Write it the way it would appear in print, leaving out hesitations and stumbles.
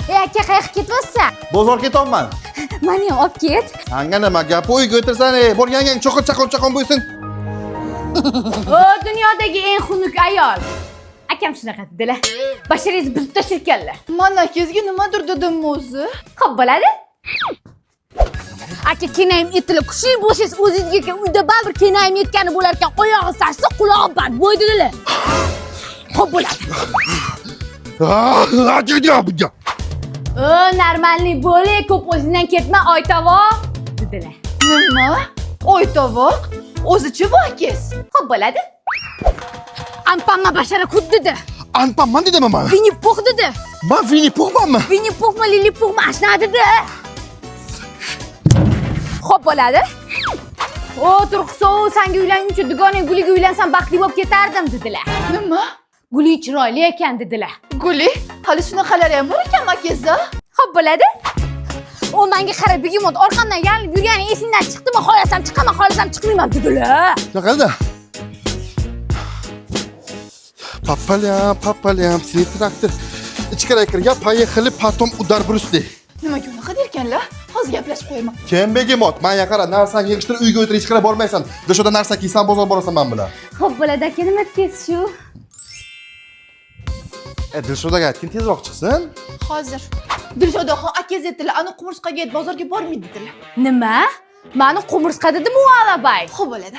aka qayoqqa ketyapsan? Bozor ketyapman. Meni ham olib ket. Sanga nima gap? Uyga o'tirsana, borgan cho'qir-chaqon bo'lsin. O dunyodagi eng xunuk ayol. Akam shunaqa dedilar. Basharingiz buzib tashlaganlar. Mana kezga nimadir dedim o'zi. Xo'p bo'ladi. Aka kenayim etili kuchli bo'lsangiz o'zingizga uyda baribir kenayim yetgani bo'lar ekan, oyog'i sarsa, qulog'i band bo'y dedilar. Xo'p bo'ladi. O normalniy bo'ling, ko'p o'zingdan ketma, oytavo dedilar. Nima? Oy tovoq. O'zichi bu akangiz. Xo'p bo'ladi. Ampamma bashara kut dedi. Anpamman dedim men. Vini Puh dedi. Men Vini Puhmanmi? Vini Puhmi, Lili Puhmi ashna dedi. Xo'p bo'ladi. O turqsov, senga uylanguncha dugonang Guliga uylansam baxtli bo'lib ketardim dedilar. Nima? Guli chiroyli ekan dedilar. Guli, hali shunaqalari ham bor ekanmi akangizda? Xo'p bo'ladi. O menga qarab begimot orqamdan yalinib yurgani esingdan chiqdimi? Xohlasam chiqaman, xohlasam chiqmayman dedilar. Qanaqa? Papalyam, seni traktor ichkariga kirgan, поехали, потом удар брусli. Nimaga unaqa derkanlar? Hozir gaplashib qo'yaman. Kim begimot? Menga qara, narsani yig'ishtirib uyga o'tirib ichkariga bormaysan. Dushoda narsa kiysan, bozor borasan men bilan. Xo'p bo'ladi aka, nima deysiz shu? Dilshodaga aytgin tezroq chiqsin. Hozir. Dilshodaxon akangiz aytdilar, ani qumursqaga bozorga bormaydi dedilar. Nima? Meni qumursqa dedimi u alabay? Xo'p bo'ladi.